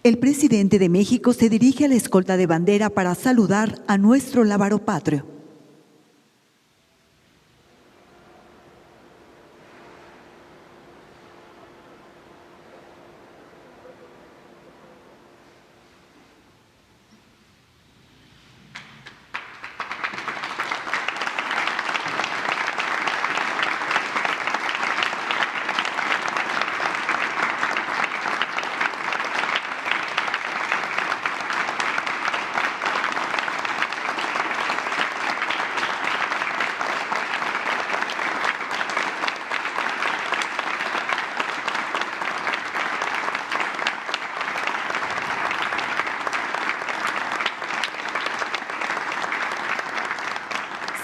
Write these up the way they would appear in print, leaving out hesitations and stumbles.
El presidente de México se dirige a la escolta de bandera para saludar a nuestro lábaro patrio.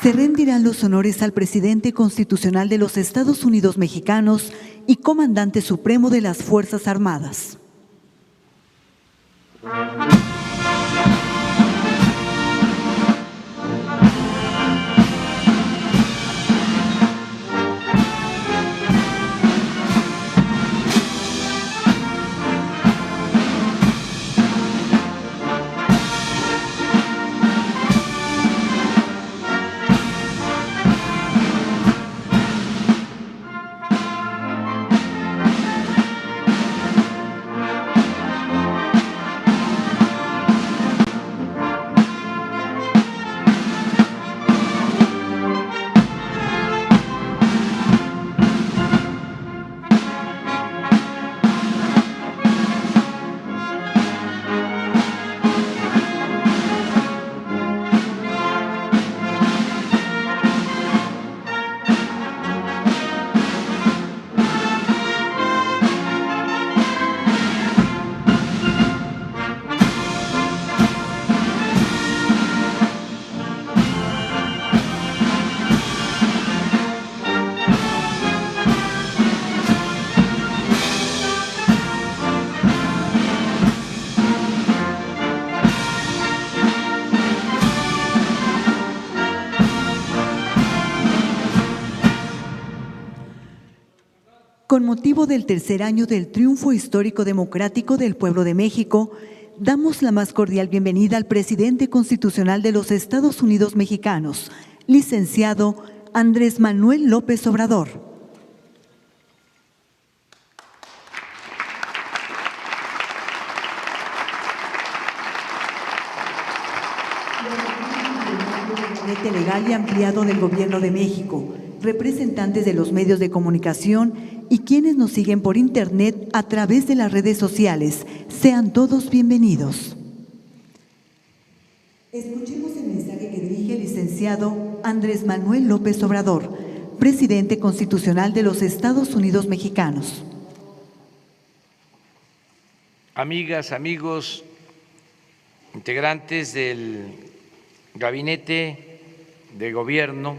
Se rendirán los honores al presidente constitucional de los Estados Unidos mexicanos y comandante supremo de las Fuerzas Armadas. Con motivo del tercer año del triunfo histórico democrático del pueblo de México, damos la más cordial bienvenida al presidente constitucional de los Estados Unidos mexicanos, licenciado Andrés Manuel López Obrador. Gabinete legal y ampliado del Gobierno de México, representantes de los medios de comunicación y quienes nos siguen por Internet a través de las redes sociales. Sean todos bienvenidos. Escuchemos el mensaje que dirige el licenciado Andrés Manuel López Obrador, presidente constitucional de los Estados Unidos mexicanos. Amigas, amigos, integrantes del Gabinete de Gobierno,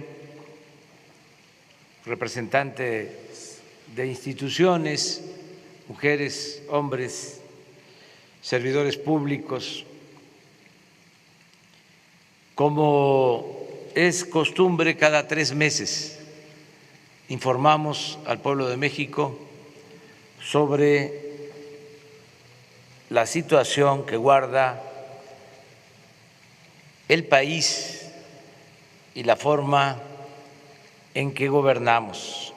representantes de instituciones, mujeres, hombres, servidores públicos. Como es costumbre, cada 3 meses informamos al pueblo de México sobre la situación que guarda el país y la forma en que gobernamos.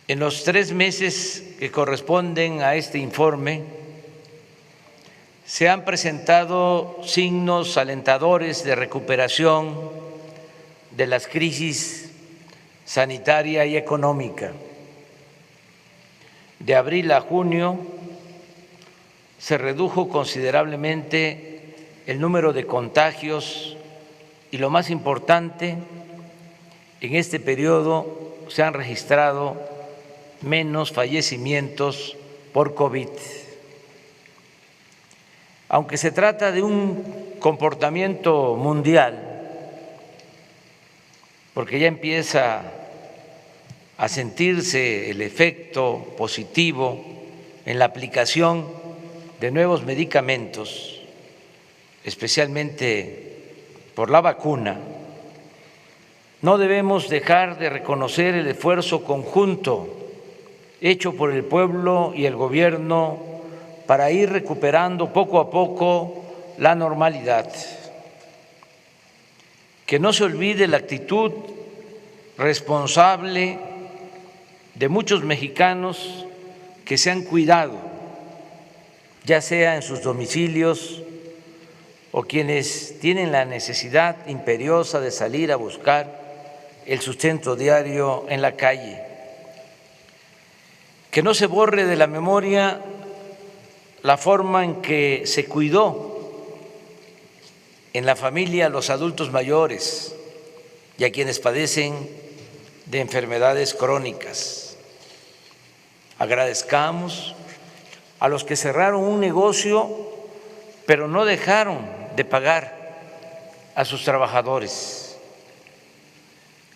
En los 3 meses que corresponden a este informe, se han presentado signos alentadores de recuperación de las crisis sanitaria y económica. De abril a junio se redujo considerablemente el número de contagios y, lo más importante, en este periodo se han registrado menos fallecimientos por COVID. Aunque se trata de un comportamiento mundial, porque ya empieza a sentirse el efecto positivo en la aplicación de nuevos medicamentos, especialmente por la vacuna, no debemos dejar de reconocer el esfuerzo conjunto hecho por el pueblo y el gobierno para ir recuperando poco a poco la normalidad. Que no se olvide la actitud responsable de muchos mexicanos que se han cuidado, ya sea en sus domicilios o quienes tienen la necesidad imperiosa de salir a buscar el sustento diario en la calle. Que no se borre de la memoria la forma en que se cuidó en la familia a los adultos mayores y a quienes padecen de enfermedades crónicas. Agradezcamos a los que cerraron un negocio pero no dejaron de pagar a sus trabajadores.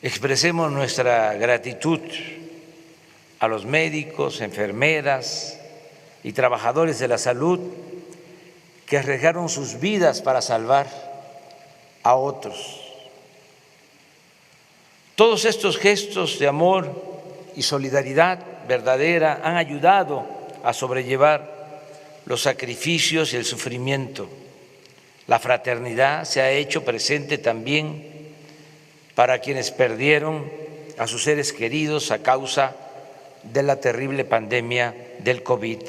Expresemos nuestra gratitud a los médicos, enfermeras y trabajadores de la salud que arriesgaron sus vidas para salvar a otros. Todos estos gestos de amor y solidaridad verdadera han ayudado a sobrellevar los sacrificios y el sufrimiento. La fraternidad se ha hecho presente también para quienes perdieron a sus seres queridos a causa de la terrible pandemia del COVID.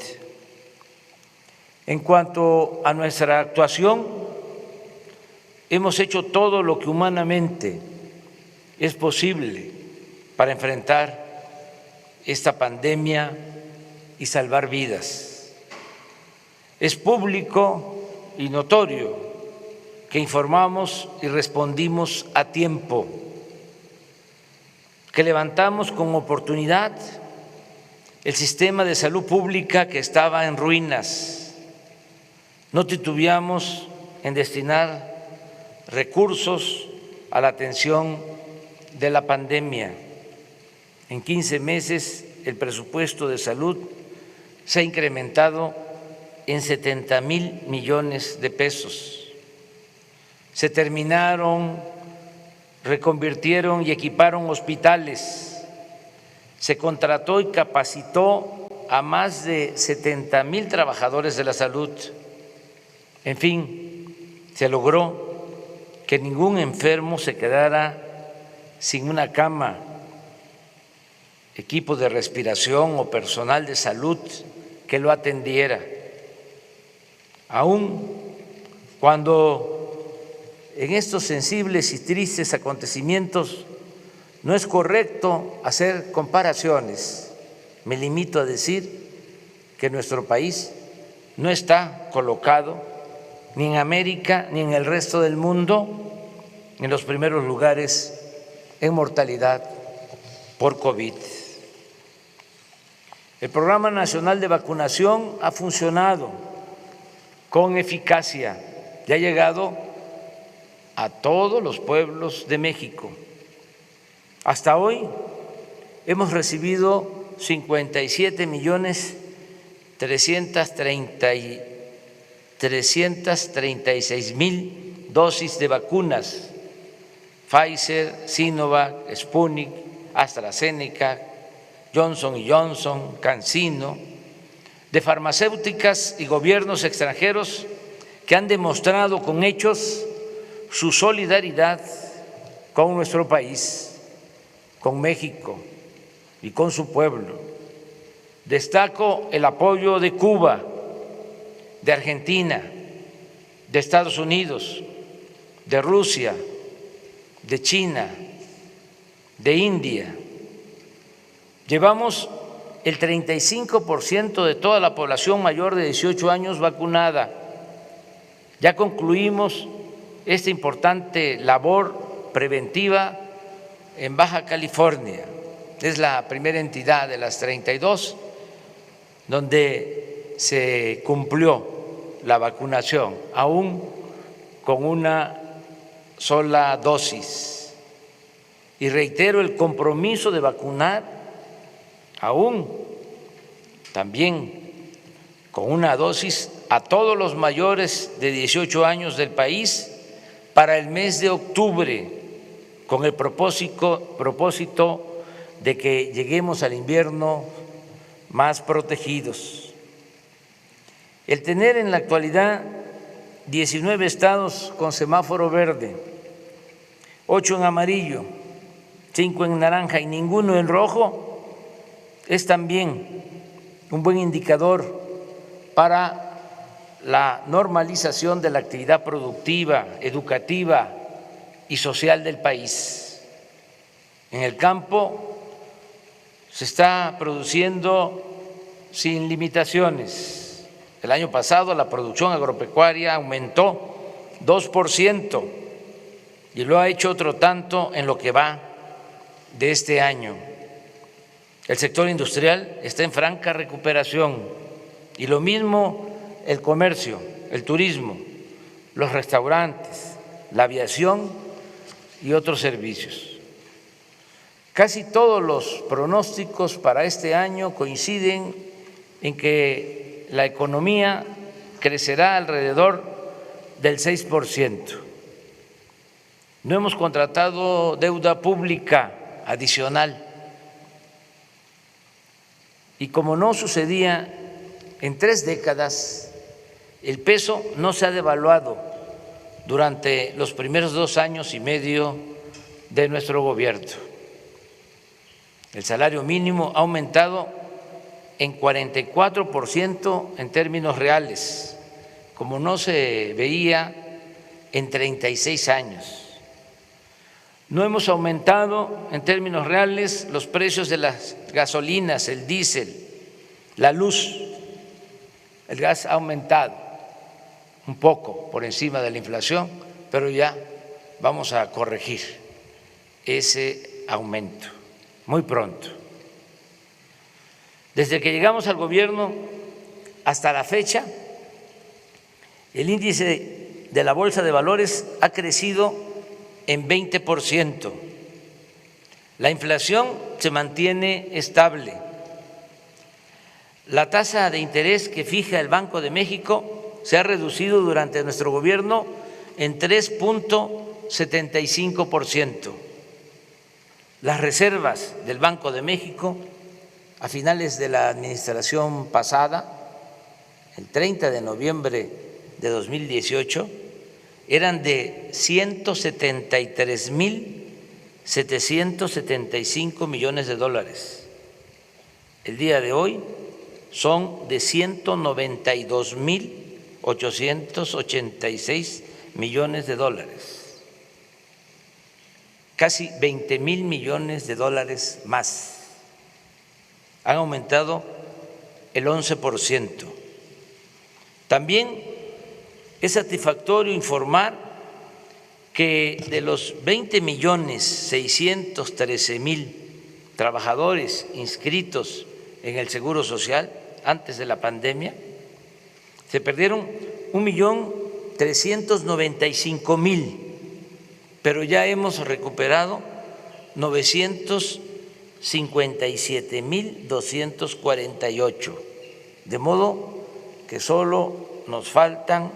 En cuanto a nuestra actuación, hemos hecho todo lo que humanamente es posible para enfrentar esta pandemia y salvar vidas. Es público y notorio que informamos y respondimos a tiempo, que levantamos con oportunidad el sistema de salud pública que estaba en ruinas. No titubeamos en destinar recursos a la atención de la pandemia. En 15 meses el presupuesto de salud se ha incrementado en 70,000 millones de pesos. Se terminaron, reconvirtieron y equiparon hospitales. Se contrató y capacitó a más de 70,000 trabajadores de la salud. En fin, se logró que ningún enfermo se quedara sin una cama, equipo de respiración o personal de salud que lo atendiera. Aún cuando en estos sensibles y tristes acontecimientos no es correcto hacer comparaciones, me limito a decir que nuestro país no está colocado ni en América ni en el resto del mundo en los primeros lugares en mortalidad por COVID. El Programa Nacional de Vacunación ha funcionado con eficacia y ha llegado a todos los pueblos de México. Hasta hoy hemos recibido 57,336,000 dosis de vacunas, Pfizer, Sinovac, Sputnik, AstraZeneca, Johnson & Johnson, CanSino, de farmacéuticas y gobiernos extranjeros que han demostrado con hechos su solidaridad con nuestro país, con México y con su pueblo. Destaco el apoyo de Cuba, de Argentina, de Estados Unidos, de Rusia, de China, de India. Llevamos el 35% de toda la población mayor de 18 años vacunada. Ya concluimos esta importante labor preventiva en Baja California. Es la primera entidad de las 32 donde se cumplió la vacunación, aún con una sola dosis. Y reitero el compromiso de vacunar aún también con una dosis a todos los mayores de 18 años del país para el mes de octubre, con el propósito de que lleguemos al invierno más protegidos. El tener en la actualidad 19 estados con semáforo verde, 8 en amarillo, 5 en naranja y ninguno en rojo es también un buen indicador para la normalización de la actividad productiva, educativa y social del país. En el campo se está produciendo sin limitaciones. El año pasado la producción agropecuaria aumentó 2% y lo ha hecho otro tanto en lo que va de este año. El sector industrial está en franca recuperación y lo mismo el comercio, el turismo, los restaurantes, la aviación y otros servicios. Casi todos los pronósticos para este año coinciden en que la economía crecerá alrededor del 6%. No hemos contratado deuda pública adicional y como no sucedía en 3 décadas, el peso no se ha devaluado durante los primeros 2 años y medio de nuestro gobierno. El salario mínimo ha aumentado en 44% en términos reales, como no se veía en 36 años. No hemos aumentado en términos reales los precios de las gasolinas, el diésel, la luz. El gas ha aumentado un poco por encima de la inflación, pero ya vamos a corregir ese aumento muy pronto. Desde que llegamos al gobierno hasta la fecha, el índice de la Bolsa de Valores ha crecido en 20%. La inflación se mantiene estable. La tasa de interés que fija el Banco de México se ha reducido durante nuestro gobierno en 3.75%. Las reservas del Banco de México a finales de la administración pasada, el 30 de noviembre de 2018, eran de 173.775 millones de dólares. El día de hoy son de 192.886 millones de dólares, casi 20.000 millones de dólares más. Han aumentado el 11%. También es satisfactorio informar que de los 20.613.000 trabajadores inscritos en el Seguro Social antes de la pandemia, se perdieron 1.395.000, pero ya hemos recuperado 957.248, de modo que solo nos faltan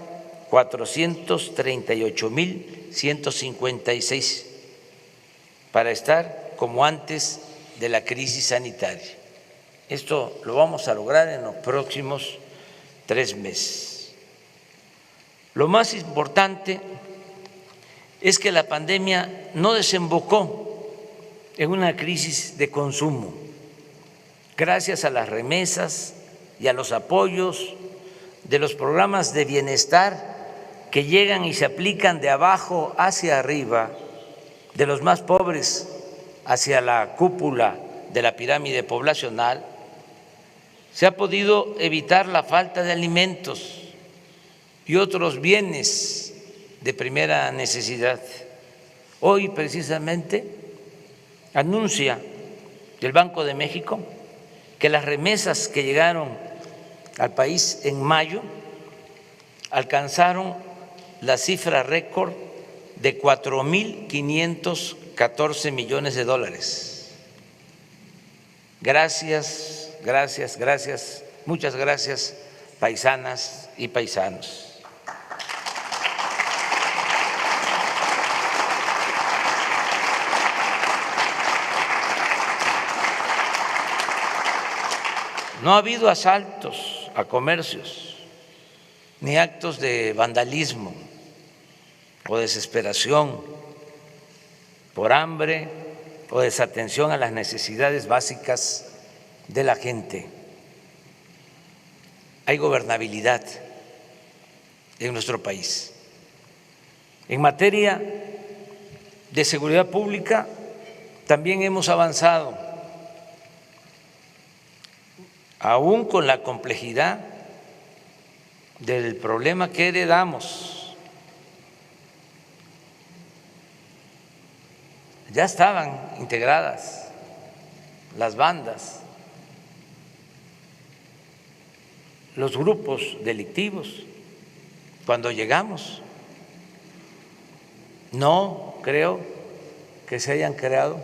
438.156 para estar como antes de la crisis sanitaria. Esto lo vamos a lograr en los próximos 3 meses. Lo más importante es que la pandemia no desembocó en una crisis de consumo. Gracias a las remesas y a los apoyos de los programas de bienestar que llegan y se aplican de abajo hacia arriba, de los más pobres hacia la cúpula de la pirámide poblacional, se ha podido evitar la falta de alimentos y otros bienes de primera necesidad. Hoy precisamente anuncia el Banco de México que las remesas que llegaron al país en mayo alcanzaron la cifra récord de 4.514 millones de dólares. Gracias, gracias, gracias, muchas gracias, paisanas y paisanos. No ha habido asaltos a comercios, ni actos de vandalismo o desesperación por hambre o desatención a las necesidades básicas de la gente. Hay gobernabilidad en nuestro país. En materia de seguridad pública también hemos avanzado, aún con la complejidad del problema que heredamos. Ya estaban integradas las bandas, los grupos delictivos cuando llegamos. No creo que se hayan creado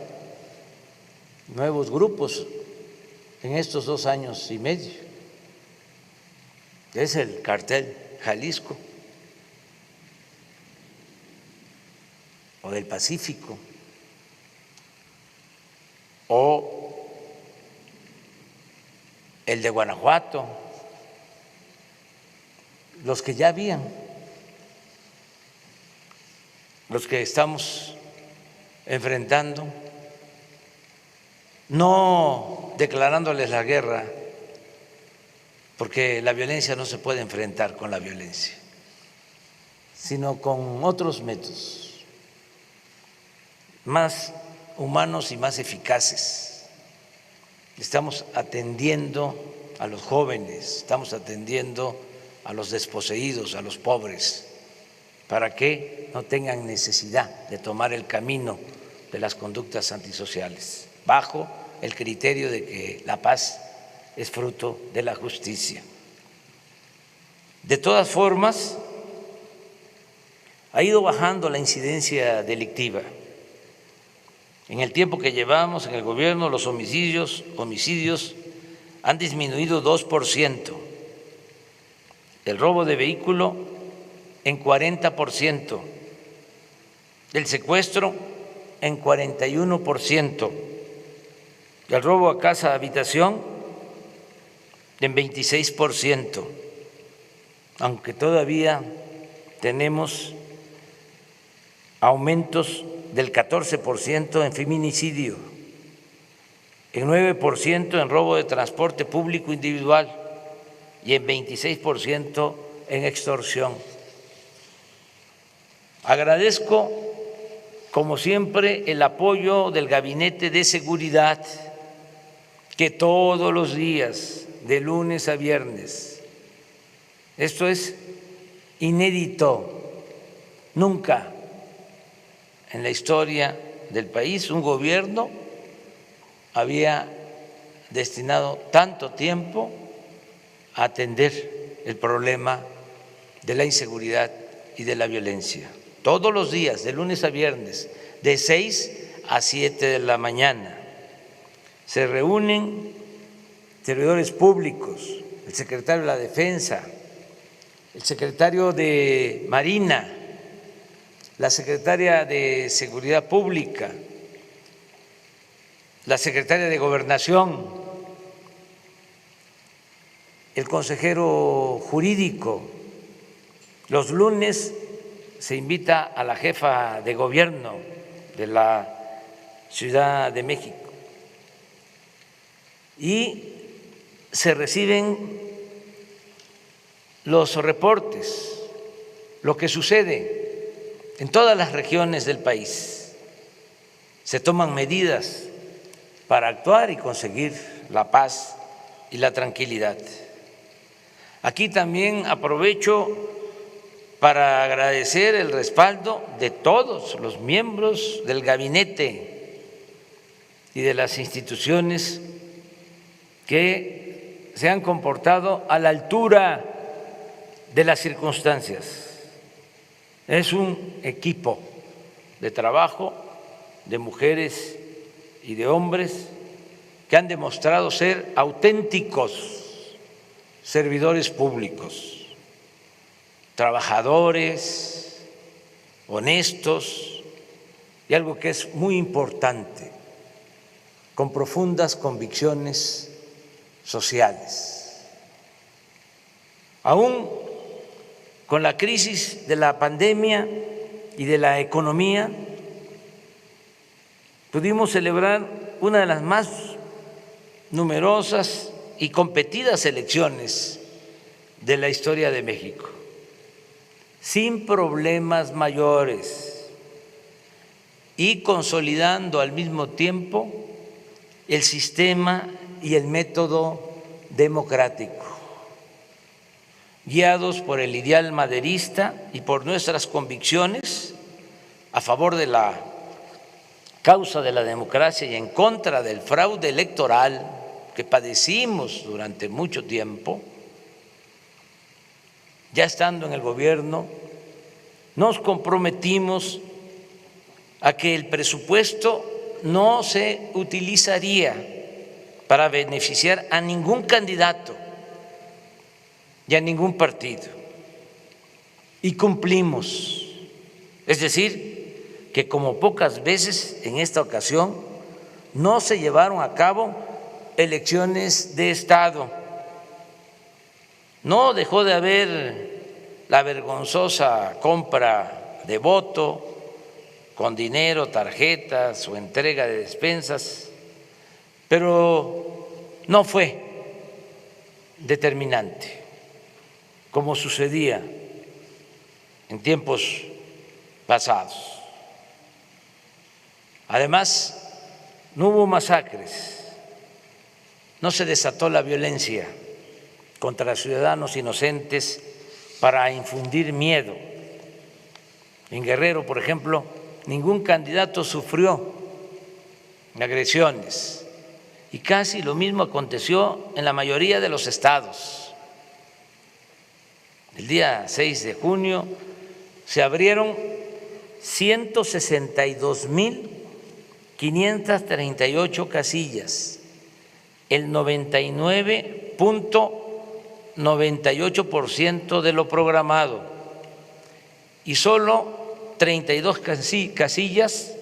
nuevos grupos en estos 2 años y medio. Es el Cártel Jalisco o del Pacífico o el de Guanajuato, los que ya habían, los que estamos enfrentando, no declarándoles la guerra, porque la violencia no se puede enfrentar con la violencia, sino con otros métodos más humanos y más eficaces. Estamos atendiendo a los jóvenes, estamos atendiendo a los desposeídos, a los pobres, para que no tengan necesidad de tomar el camino de las conductas antisociales, bajo el criterio de que la paz es fruto de la justicia. De todas formas, ha ido bajando la incidencia delictiva. En el tiempo que llevamos en el gobierno, los homicidios han disminuido 2%, el robo de vehículo en 40%, el secuestro en 41%, el robo a casa habitación en 26%, aunque todavía tenemos aumentos del 14% en feminicidio, en 9% en robo de transporte público individual y en 26% en extorsión. Agradezco, como siempre, el apoyo del Gabinete de Seguridad, que todos los días, de lunes a viernes, esto es inédito, nunca en la historia del país un gobierno había destinado tanto tiempo a atender el problema de la inseguridad y de la violencia. Todos los días, de lunes a viernes, de 6 a 7 de la mañana, se reúnen servidores públicos, el secretario de la Defensa, el secretario de Marina, la secretaria de Seguridad Pública, la secretaria de Gobernación, el consejero jurídico. Los lunes se invita a la jefa de gobierno de la Ciudad de México y se reciben los reportes, lo que sucede en todas las regiones del país. Se toman medidas para actuar y conseguir la paz y la tranquilidad. Aquí también aprovecho para agradecer el respaldo de todos los miembros del gabinete y de las instituciones que se han comportado a la altura de las circunstancias. Es un equipo de trabajo de mujeres y de hombres que han demostrado ser auténticos servidores públicos, trabajadores, honestos y algo que es muy importante, con profundas convicciones sociales. Aún con la crisis de la pandemia y de la economía, pudimos celebrar una de las más numerosas y competidas elecciones de la historia de México, sin problemas mayores y consolidando al mismo tiempo el sistema y el método democrático, guiados por el ideal maderista y por nuestras convicciones a favor de la causa de la democracia y en contra del fraude electoral que padecimos durante mucho tiempo. Ya estando en el gobierno, nos comprometimos a que el presupuesto no se utilizaría para beneficiar a ningún candidato y a ningún partido. Y cumplimos. Es decir, que como pocas veces en esta ocasión no se llevaron a cabo elecciones de Estado. No dejó de haber la vergonzosa compra de voto con dinero, tarjetas o entrega de despensas, pero no fue determinante, como sucedía en tiempos pasados. Además, no hubo masacres, no se desató la violencia contra ciudadanos inocentes para infundir miedo. En Guerrero, por ejemplo, ningún candidato sufrió agresiones y casi lo mismo aconteció en la mayoría de los estados. El día 6 de junio se abrieron 162.538 casillas, el 99.98% de lo programado, y solo 32 casillas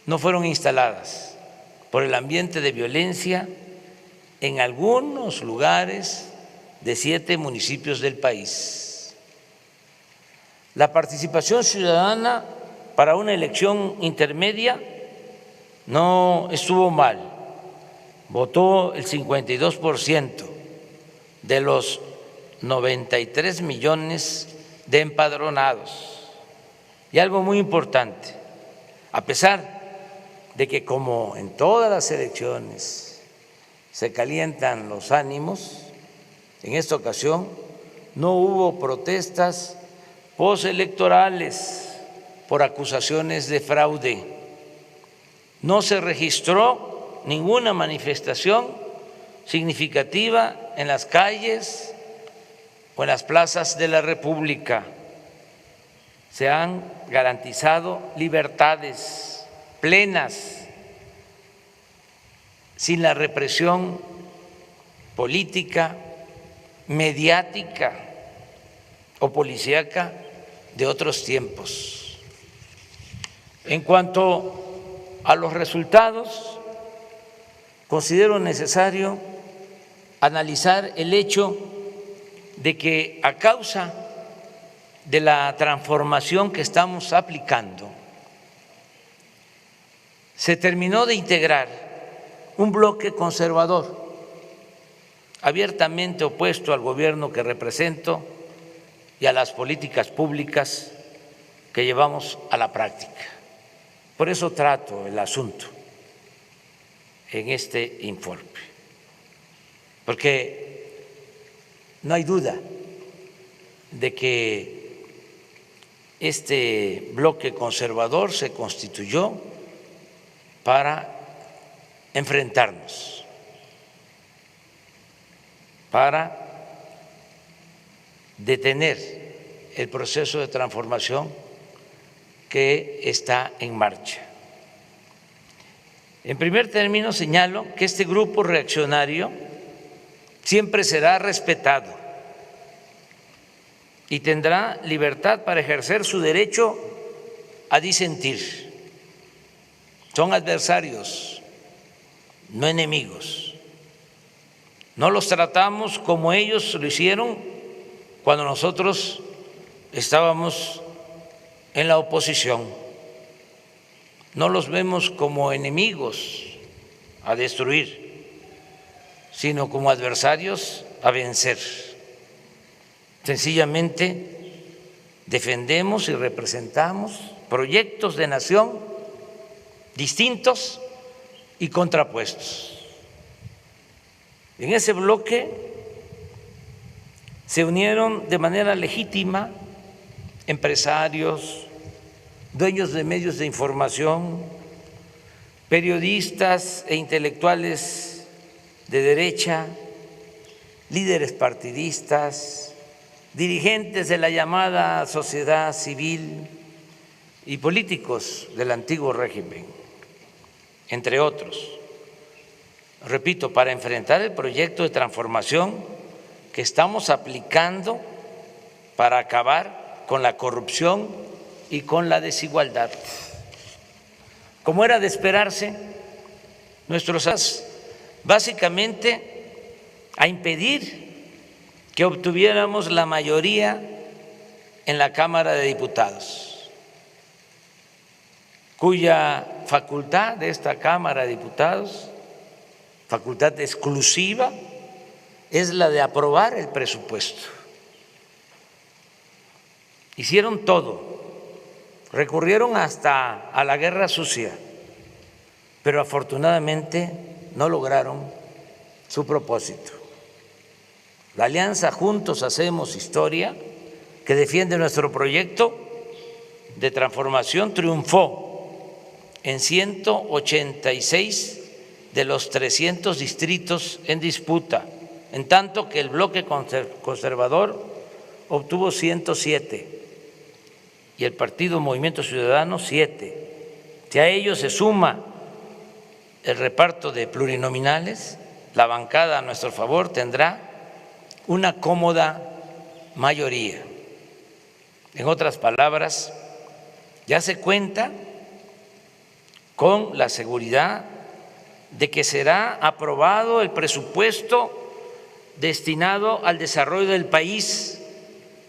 no fueron instaladas por el ambiente de violencia en algunos lugares de 7 municipios del país. La participación ciudadana para una elección intermedia no estuvo mal, votó el 52% de los 93 millones de empadronados. Y algo muy importante, a pesar de que como en todas las elecciones se calientan los ánimos, en esta ocasión no hubo protestas postelectorales por acusaciones de fraude. No se registró ninguna manifestación significativa en las calles o en las plazas de la República. Se han garantizado libertades plenas, sin la represión política, mediática o policíaca de otros tiempos. En cuanto a los resultados, considero necesario analizar el hecho de que a causa de la transformación que estamos aplicando, se terminó de integrar un bloque conservador abiertamente opuesto al gobierno que represento y a las políticas públicas que llevamos a la práctica. Por eso trato el asunto en este informe, porque no hay duda de que este bloque conservador se constituyó para enfrentarnos, para detener el proceso de transformación que está en marcha. En primer término, señalo que este grupo reaccionario siempre será respetado y tendrá libertad para ejercer su derecho a disentir. Son adversarios, no enemigos. No los tratamos como ellos lo hicieron cuando nosotros estábamos en la oposición. No los vemos como enemigos a destruir, sino como adversarios a vencer. Sencillamente defendemos y representamos proyectos de nación distintos y contrapuestos. En ese bloque se unieron de manera legítima empresarios, dueños de medios de información, periodistas e intelectuales de derecha, líderes partidistas, dirigentes de la llamada sociedad civil y políticos del antiguo régimen, entre otros. Repito, para enfrentar el proyecto de transformación que estamos aplicando para acabar con la corrupción y con la desigualdad. Como era de esperarse, nuestros básicamente a impedir que obtuviéramos la mayoría en la Cámara de Diputados, cuya facultad de esta Cámara de Diputados, facultad exclusiva, es la de aprobar el presupuesto. Hicieron todo, recurrieron hasta a la guerra sucia, pero afortunadamente no lograron su propósito. La alianza Juntos Hacemos Historia, que defiende nuestro proyecto de transformación, triunfó en 186 de los 300 distritos en disputa, en tanto que el bloque conservador obtuvo 107 y el Partido Movimiento Ciudadano 7. Si a ello se suma el reparto de plurinominales, la bancada a nuestro favor tendrá una cómoda mayoría. En otras palabras, ya se cuenta con la seguridad de que será aprobado el presupuesto destinado al desarrollo del país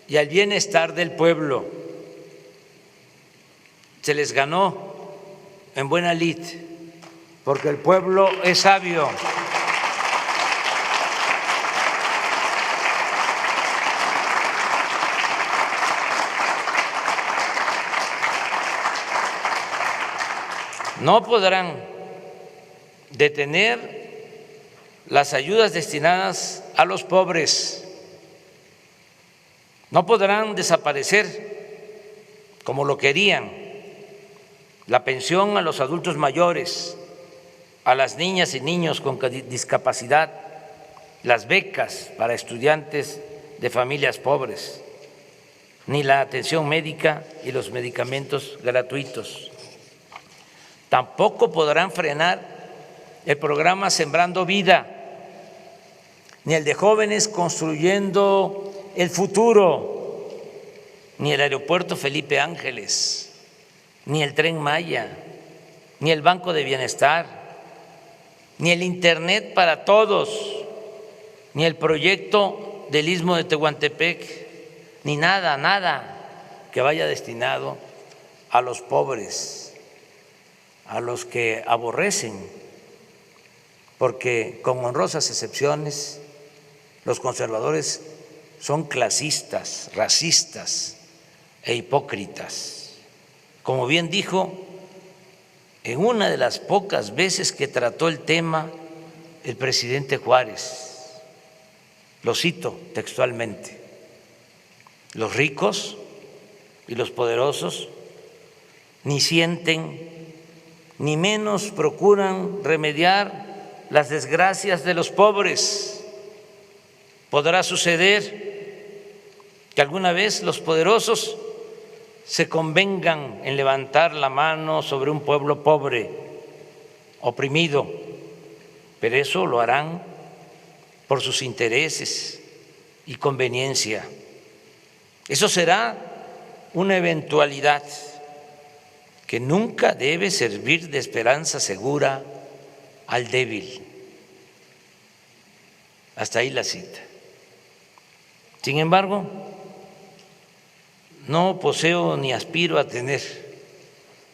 y al bienestar del pueblo. Se les ganó en buena lid, porque el pueblo es sabio. No podrán detener las ayudas destinadas a los pobres, no podrán desaparecer, como lo querían, la pensión a los adultos mayores, a las niñas y niños con discapacidad, las becas para estudiantes de familias pobres, ni la atención médica y los medicamentos gratuitos. Tampoco podrán frenar el programa Sembrando Vida, ni el de jóvenes construyendo el futuro, ni el aeropuerto Felipe Ángeles, ni el Tren Maya, ni el Banco de Bienestar, ni el Internet para todos, ni el proyecto del Istmo de Tehuantepec, ni nada que vaya destinado a los pobres, a los que aborrecen, porque con honrosas excepciones los conservadores son clasistas, racistas e hipócritas. Como bien dijo en una de las pocas veces que trató el tema el presidente Juárez, lo cito textualmente: los ricos y los poderosos ni sienten ni menos procuran remediar las desgracias de los pobres. Podrá suceder que alguna vez los poderosos se convengan en levantar la mano sobre un pueblo pobre, oprimido, pero eso lo harán por sus intereses y conveniencia. Eso será una eventualidad que nunca debe servir de esperanza segura al débil. Hasta ahí la cita. Sin embargo, no poseo ni aspiro a tener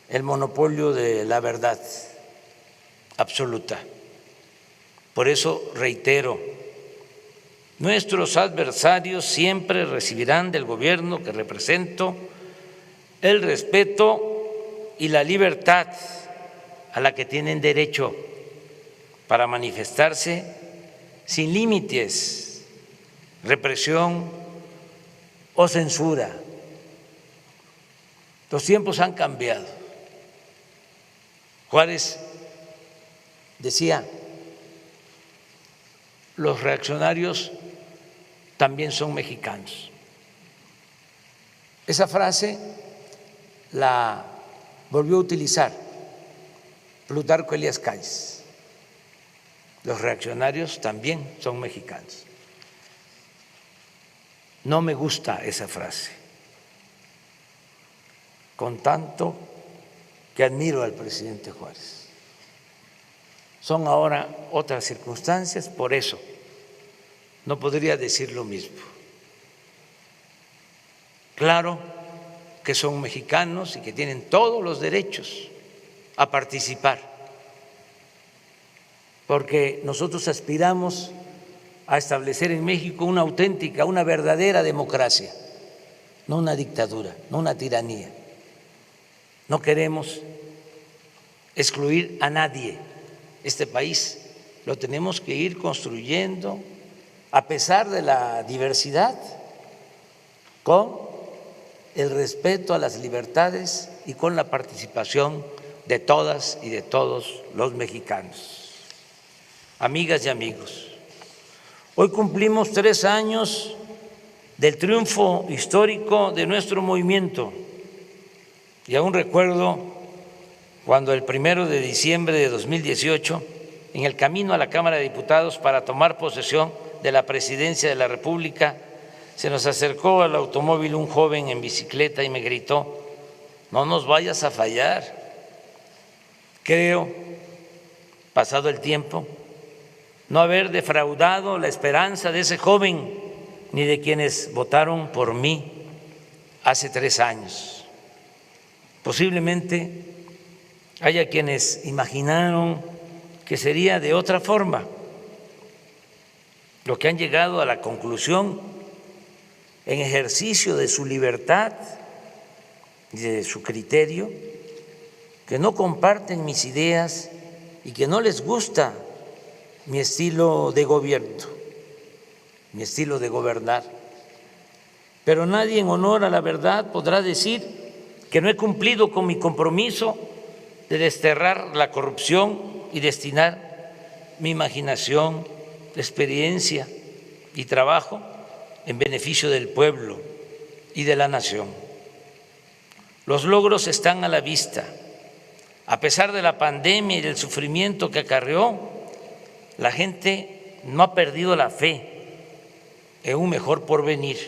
el monopolio de la verdad absoluta. Por eso reitero, nuestros adversarios siempre recibirán del gobierno que represento el respeto y la libertad a la que tienen derecho para manifestarse sin límites, represión o censura. Los tiempos han cambiado. Juárez decía, los reaccionarios también son mexicanos. Esa frase la volvió a utilizar Plutarco Elías Calles. Los reaccionarios también son mexicanos. No me gusta esa frase, con tanto que admiro al presidente Juárez. Son ahora otras circunstancias, por eso no podría decir lo mismo. Claro que son mexicanos y que tienen todos los derechos a participar, porque nosotros aspiramos a establecer en México una auténtica, una verdadera democracia, no una dictadura, no una tiranía. No queremos excluir a nadie. Este país lo tenemos que ir construyendo a pesar de la diversidad, con el respeto a las libertades y con la participación de todas y de todos los mexicanos. Amigas y amigos, hoy cumplimos 3 años del triunfo histórico de nuestro movimiento y aún recuerdo cuando el 1 de diciembre de 2018, en el camino a la Cámara de Diputados para tomar posesión de la presidencia de la República, se nos acercó al automóvil un joven en bicicleta y me gritó: no nos vayas a fallar. Creo, pasado el tiempo, no haber defraudado la esperanza de ese joven ni de quienes votaron por mí hace 3 años. Posiblemente haya quienes imaginaron que sería de otra forma. Los que han llegado a la conclusión, en ejercicio de su libertad y de su criterio, que no comparten mis ideas y que no les gusta mi estilo de gobierno, mi estilo de gobernar. Pero nadie en honor a la verdad podrá decir que no he cumplido con mi compromiso de desterrar la corrupción y destinar mi imaginación, experiencia y trabajo en beneficio del pueblo y de la nación. Los logros están a la vista. A pesar de la pandemia y del sufrimiento que acarreó, la gente no ha perdido la fe en un mejor porvenir.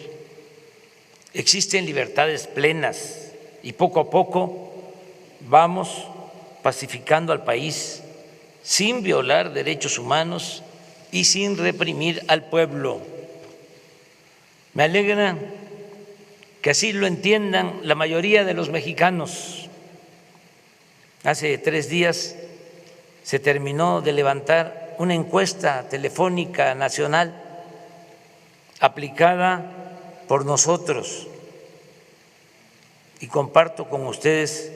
Existen libertades plenas y poco a poco vamos pacificando al país sin violar derechos humanos y sin reprimir al pueblo. Me alegra que así lo entiendan la mayoría de los mexicanos. Hace 3 días se terminó de levantar una encuesta telefónica nacional aplicada por nosotros y comparto con ustedes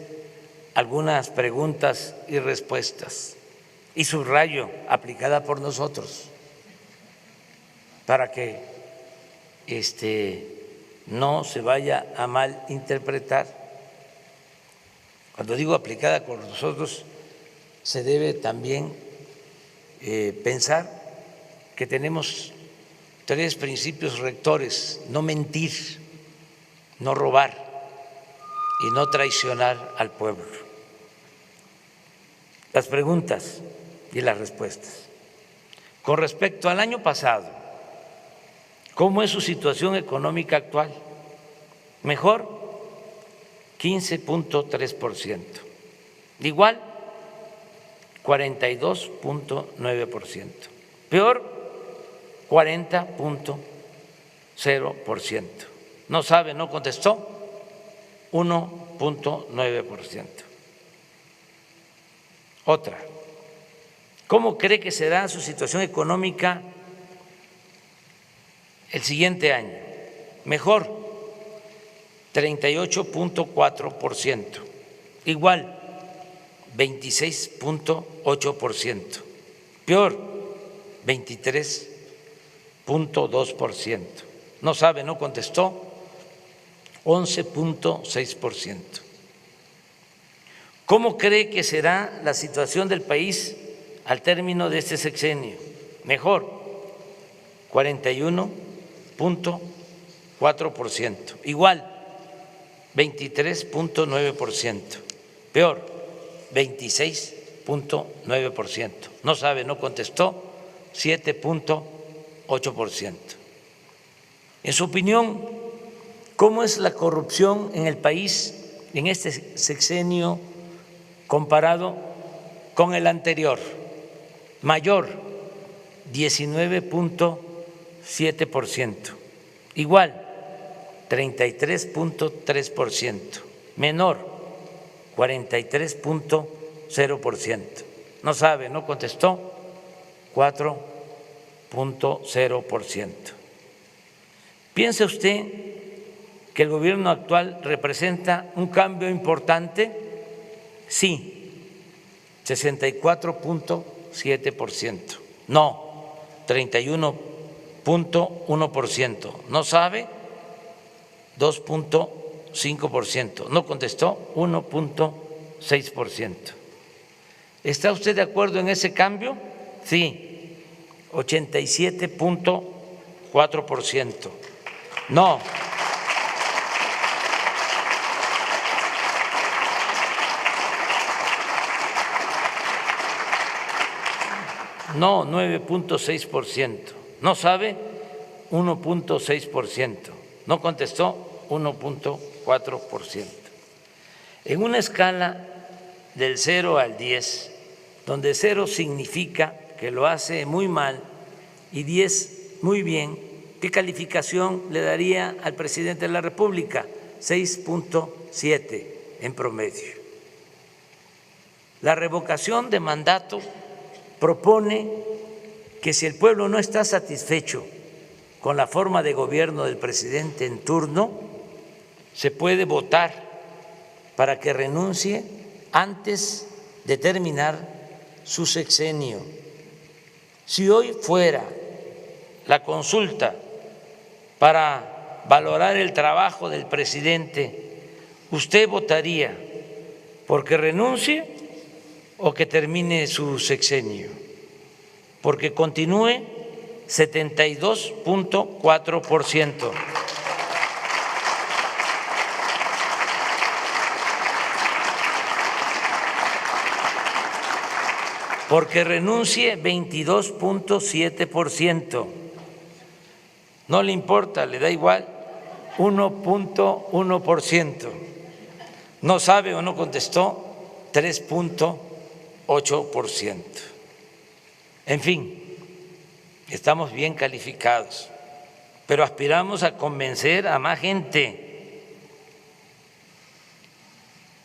algunas preguntas y respuestas, y subrayo, aplicada por nosotros, para que no se vaya a malinterpretar. Cuando digo aplicada por nosotros, se debe también pensar que tenemos 3 principios rectores: no mentir, no robar y no traicionar al pueblo. Las preguntas y las respuestas. Con respecto al año pasado, ¿cómo es su situación económica actual? Mejor, 15.3%. Igual, 42.9%. Peor, 40.0%. No sabe, no contestó, 1.9%. Otra, ¿cómo cree que será su situación económica el siguiente año? Mejor, 38.4%. Igual, 26.8%. Peor, 23.2%. No sabe, no contestó, 11.6%. ¿Cómo cree que será la situación del país al término de este sexenio? Mejor, 41.4%. Igual, 23.9%. Peor, 26.9%. No sabe, no contestó, 7.8%. En su opinión, ¿cómo es la corrupción en el país en este sexenio comparado con el anterior? Mayor, 19.7%. Igual, 33.3%. Menor, 43.0%. No sabe, no contestó, 4.0%. ¿Piensa usted que el gobierno actual representa un cambio importante? Sí, 64.7%. No, 31.1%. No sabe, 2.5%. No contestó, 1.6%. ¿Está usted de acuerdo en ese cambio? Sí, 87.4%. No, 9.6%. No sabe, 1.6%. No contestó, 1.4%. En una escala del 0 al 10, donde 0 significa que lo hace muy mal y 10 muy bien, ¿qué calificación le daría al presidente de la República? 6.7 en promedio. La revocación de mandato propone que si el pueblo no está satisfecho con la forma de gobierno del presidente en turno, se puede votar para que renuncie antes de terminar su sexenio. Si hoy fuera la consulta para valorar el trabajo del presidente, ¿usted votaría porque renuncie o que termine su sexenio? Porque continúe, 72.4%. Porque renuncie, 22.7%. No le importa, le da igual, 1.1%. No sabe o no contestó, 3.8%. En fin, estamos bien calificados, pero aspiramos a convencer a más gente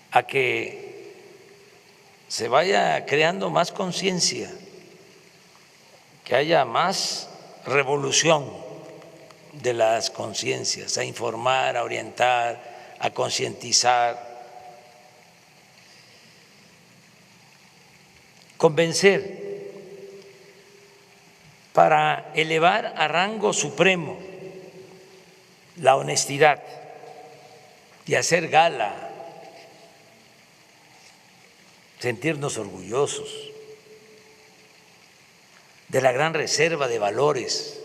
a que se vaya creando más conciencia, que haya más revolución de las conciencias, a informar, a orientar, a concientizar, convencer para elevar a rango supremo la honestidad y hacer gala, sentirnos orgullosos de la gran reserva de valores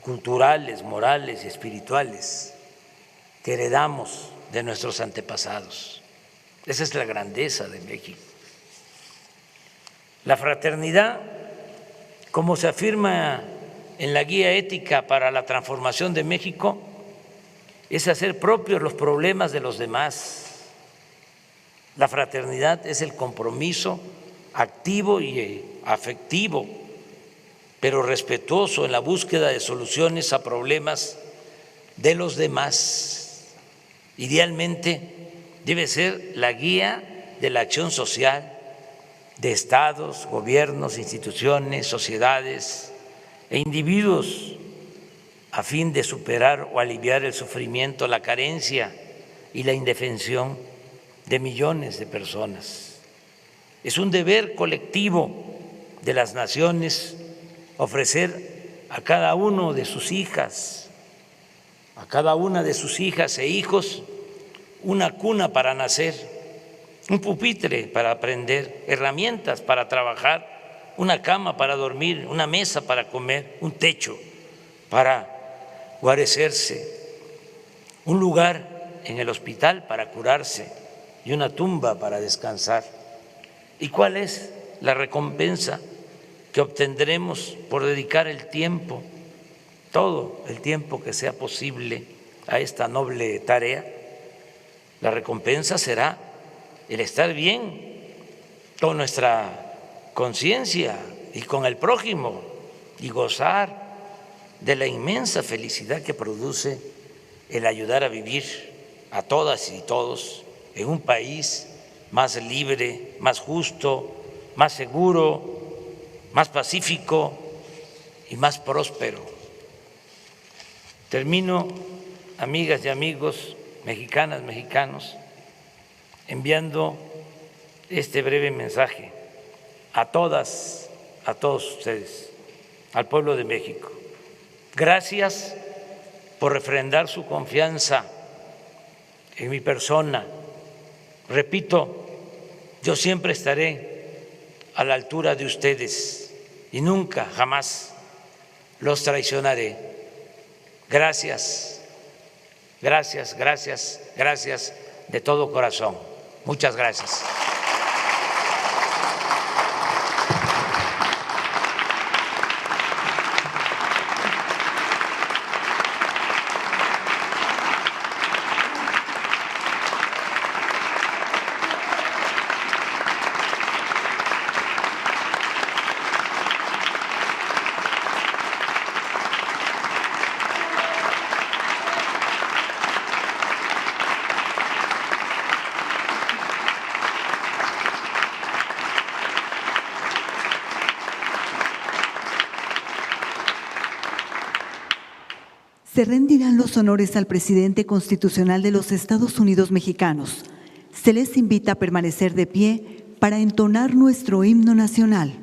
culturales, morales y espirituales que heredamos de nuestros antepasados. Esa es la grandeza de México. La fraternidad, como se afirma en la Guía Ética para la Transformación de México, es hacer propios los problemas de los demás. La fraternidad es el compromiso activo y afectivo, pero respetuoso en la búsqueda de soluciones a problemas de los demás. Idealmente debe ser la guía de la acción social de estados, gobiernos, instituciones, sociedades e individuos a fin de superar o aliviar el sufrimiento, la carencia y la indefensión de millones de personas. Es un deber colectivo de las naciones ofrecer a cada uno de sus hijas, a cada una de sus hijas e hijos, una cuna para nacer, un pupitre para aprender, herramientas para trabajar, una cama para dormir, una mesa para comer, un techo para guarecerse, un lugar en el hospital para curarse y una tumba para descansar. ¿Y cuál es la recompensa que obtendremos por dedicar el tiempo, todo el tiempo que sea posible a esta noble tarea? La recompensa será el estar bien con nuestra conciencia y con el prójimo y gozar de la inmensa felicidad que produce el ayudar a vivir a todas y todos en un país más libre, más justo, más seguro, más pacífico y más próspero. Termino, amigas y amigos, mexicanas, mexicanos, enviando este breve mensaje a todas, a todos ustedes, al pueblo de México. Gracias por refrendar su confianza en mi persona. Repito, yo siempre estaré a la altura de ustedes y nunca, jamás los traicionaré. Gracias, gracias, gracias, gracias de todo corazón. Muchas gracias. Se rendirán los honores al presidente constitucional de los Estados Unidos mexicanos. Se les invita a permanecer de pie para entonar nuestro himno nacional.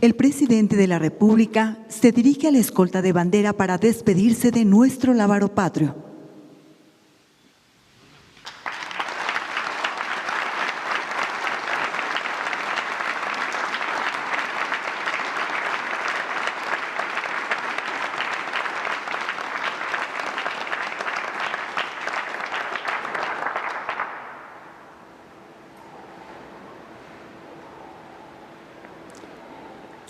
El presidente de la República se dirige a la escolta de bandera para despedirse de nuestro lábaro patrio.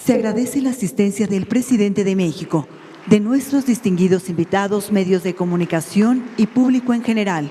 Se agradece la asistencia del presidente de México, de nuestros distinguidos invitados, medios de comunicación y público en general.